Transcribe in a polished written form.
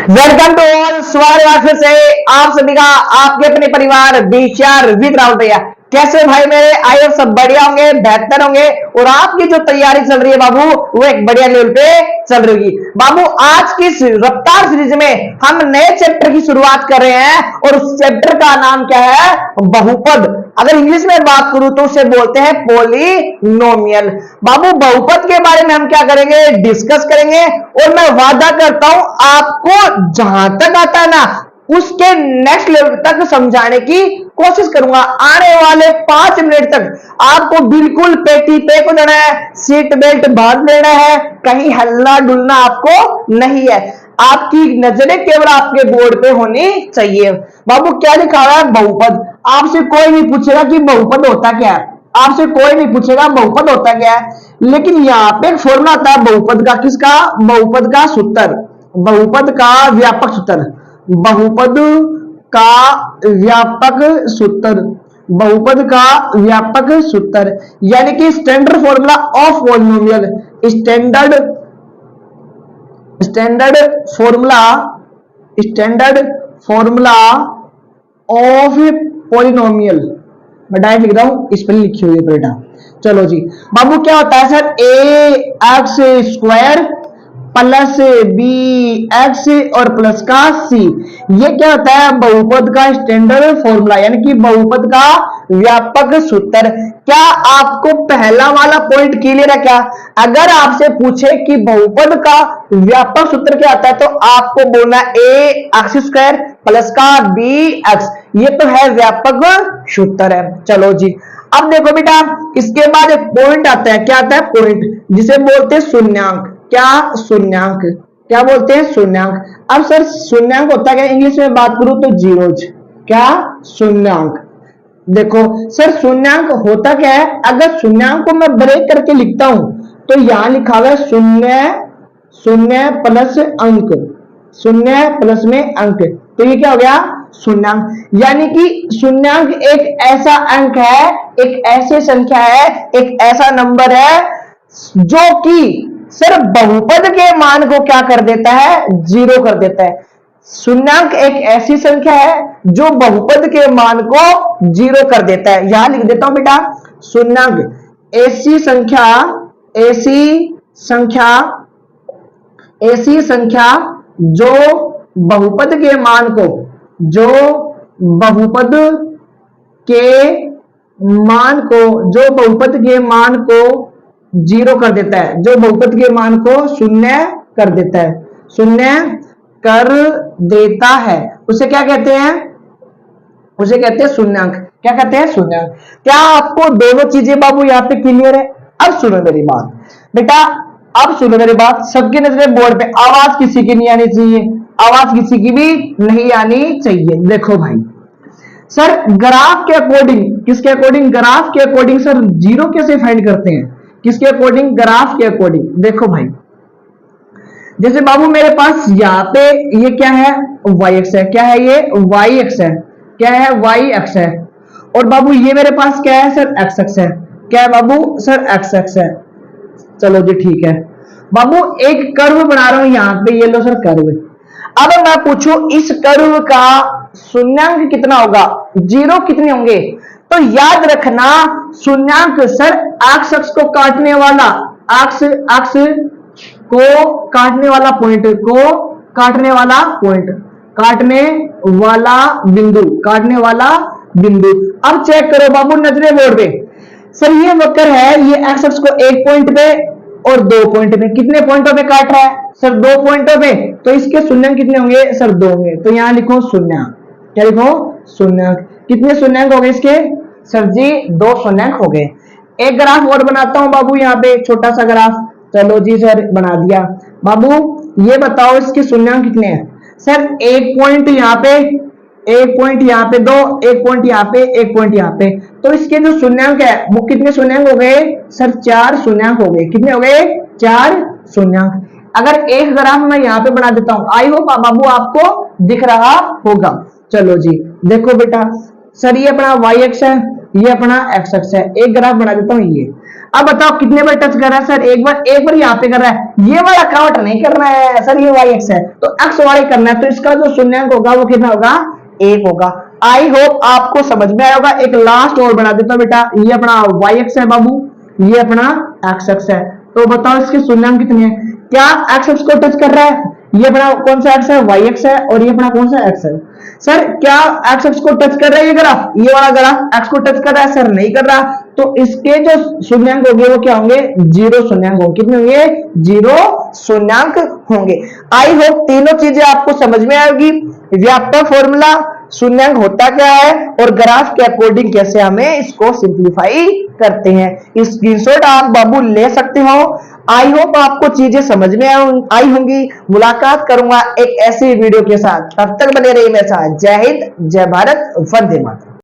Welcome to all. स्वागत फिर से आप सभी का आपके अपने परिवार बीसीआर विद राहुल भैया। कैसे भाई मेरे? आई होप सब बढ़िया होंगे, बेहतर होंगे और आपकी जो तैयारी चल रही है बाबू वो एक बढ़िया लेवल पे चल रही है बाबू। आज की इस रफ्तार सीरीज में हम नए चैप्टर की शुरुआत कर रहे हैं और उस चैप्टर का नाम क्या है? बहुपद। अगर इंग्लिश में बात करूं तो उसे बोलते हैं पॉलिनोमियल। बाबू बहुपद के बारे में हम क्या करेंगे? डिस्कस करेंगे और मैं वादा करता हूं आपको जहां तक आता है ना उसके नेक्स्ट लेवल तक समझाने की कोशिश करूंगा। आने वाले 5 मिनट तक आपको बिल्कुल पेटी पे को देना है, सीट बेल्ट बांध लेना है, कहीं हल्ला डुलना आपको नहीं है। आपकी नजरें केवल आपके बोर्ड पे होनी चाहिए। बाबू क्या लिखा हुआ है? बहुपद। आपसे कोई नहीं पूछेगा कि बहुपद होता क्या है, आपसे कोई नहीं पूछेगा बहुपद होता क्या है, लेकिन यहाँ पे एक फॉर्मूला आता है बहुपद का। किसका? बहुपद का सूत्र, बहुपद का व्यापक सूत्र, बहुपद का व्यापक सूत्र, बहुपद का व्यापक सूत्र यानी कि standard formula of polynomial. Standard standard formula standard formula of polynomial. मैं डायरेक्ट लिख रहा हूं, स्पेलिंग लिखी हुई है बेटा। चलो जी बाबू, क्या होता है सर? ए x square plus B x और प्लस का सी, ये क्या होता है? बहुपद का स्टैंडर्ड फॉर्मूला यानी कि बहुपद का व्यापक सूत्र। क्या आपको पहला वाला पॉइंट क्लियर है क्या? अगर आपसे पूछे कि बहुपद का व्यापक सूत्र क्या होता है तो आपको बोलना ए एक्स स्क्वायर प्लस का बी एक्स, ये तो है व्यापक सूत्र है। चलो जी अब देखो बेटा, इसके बाद एक पॉइंट आता है। क्या आता है? पॉइंट, जिसे बोलते हैं शून्यांक। क्या? शून्यांक। क्या बोलते हैं? शून्यांक। अब सर शून्यांक होता क्या? इंग्लिश में बात करूं तो जीरोज। क्या? शून्यांक। देखो सर शून्यांक होता क्या है? अगर शून्यांक को मैं ब्रेक करके लिखता हूं तो यहां लिखा हुआ है शून्य, शून्य प्लस अंक, शून्य प्लस में अंक, तो ये क्या हो गया? शून्यांक। यानी कि शून्यांक एक ऐसा अंक है, एक ऐसी संख्या है, एक ऐसा नंबर है जो कि सर बहुपद के मान को क्या कर देता है? जीरो कर देता है। शून्यांक एक ऐसी संख्या है जो बहुपद के मान को जीरो कर देता है। यहां लिख देता हूं बेटा, शून्यांक ऐसी संख्या, ऐसी संख्या, ऐसी संख्या जो बहुपद के मान को, जो बहुपद के मान को, जो बहुपद के मान को जीरो कर देता है, जो बहुपद के मान को शून्य कर देता है, शून्य कर देता है, उसे क्या कहते हैं? उसे कहते हैं शून्यांक। क्या कहते हैं? शून्यांक। क्या आपको दोनों चीजें बाबू यहाँ पे क्लियर है? अब सुनो मेरी बात बेटा, अब सुनो मेरी बात। सबकी नजरें बोर्ड पे, आवाज किसी की नहीं आनी चाहिए, आवाज किसी की भी नहीं आनी चाहिए। देखो भाई सर ग्राफ के अकॉर्डिंग, किसके अकॉर्डिंग? ग्राफ के अकॉर्डिंग सर जीरो कैसे फाइंड करते हैं? किसके अकॉर्डिंग? ग्राफ के अकॉर्डिंग। देखो भाई जैसे बाबू मेरे पास यहाँ पे ये क्या है? वाई एक्स है। क्या है ये? वाई एक्स है। क्या है? वाई एक्स है। और बाबू ये मेरे पास क्या है सर? एक्स एक्स है। क्या है बाबू? सर एक्स एक्स है। चलो जी ठीक है बाबू, एक कर्व बना रहा हूं यहाँ पे, ये लो सर कर्व। अब मैं पूछूं इस कर्व का शून्यांक कितना होगा? जीरो कितने होंगे? तो याद रखना शून्यांक सर एक्स एक्स को काटने वाला, एक्स एक्स को काटने वाला पॉइंट, को काटने वाला पॉइंट, काटने वाला बिंदु, काटने वाला बिंदु। अब चेक करो बाबू नजरे बोर्ड पे, सर ये वक्र है, ये एक्स एक्स को एक पॉइंट पे और 2 पॉइंट पे, कितने पॉइंटों पे काट रहा है सर? 2 पॉइंटों पे, तो इसके शून्यांक कितने होंगे सर? 2 होंगे। तो यहां लिखो शून्यांक। क्या लिखो? शून्यांक। कितने शून्यांक हो गए इसके सर जी? 2 शून्यांक हो गए। एक ग्राफ और बनाता हूं बाबू यहाँ पे, छोटा सा ग्राफ। चलो जी सर बना दिया। बाबू ये बताओ इसके शून्यांक कितने हैं? सर एक पॉइंट यहाँ पे, एक पॉइंट यहाँ पे 2, एक पॉइंट यहाँ पे, एक पॉइंट यहाँ पे, तो इसके जो शून्यांक है वो कितने शून्यांक हो गए सर? 4 शून्यांक हो गए। कितने हो गए? 4 शून्यांक। अगर एक ग्राफ मैं यहाँ पे बना देता हूं, आई होप बाबू आपको दिख रहा होगा। चलो जी देखो बेटा, सर ये अपना वाई एक्स है, ये अपना एक्स एक्स है। एक ग्राफ बना देता हूं ये। अब बताओ कितने बार टच कर रहा है सर? एक बार यहाँ पे कर रहा है, ये वाला काउंट नहीं करना है सर, ये वाई एक्स है तो एक्स वाई करना है, तो इसका जो शून्यंक होगा वो कितना होगा? 1 होगा। आई होप आपको समझ में आया होगा। एक लास्ट और बना देता हूं बेटा, ये अपना वाई एक्स है बाबू, ये अपना एक्स एक्स है, तो बताओ इसके शून्यंक कितने हैं? क्या एक्स एक्स को टच कर रहा है? ये अपना कौन सा एक्स है? वाई एक्स है, और ये अपना कौन सा एक्स है? सर क्या एक्स एक्स को टच कर रहा है ये ग्राफ? ये वाला ग्राफ एक्स को टच कर रहा है? सर नहीं कर रहा। तो इसके जो शून्यंक होंगे वो क्या होंगे? 0 शून्यंक होंगे। कितने होंगे? 0 शून्यंक होंगे। आई होप तीनों चीजें आपको समझ में आएगी। व्यापक फॉर्मूला, शून्यंक होता क्या है, और ग्राफ के अकॉर्डिंग कैसे हमें इसको सिंप्लीफाई करते हैं। स्क्रीनशॉट आप बाबू ले सकते हो। आई होप आपको चीजें समझ में आई होंगी। मुलाकात करूंगा एक ऐसी वीडियो के साथ, तब तक बने रहिए मेरे साथ। जय हिंद, जय भारत, वंदे मातरम।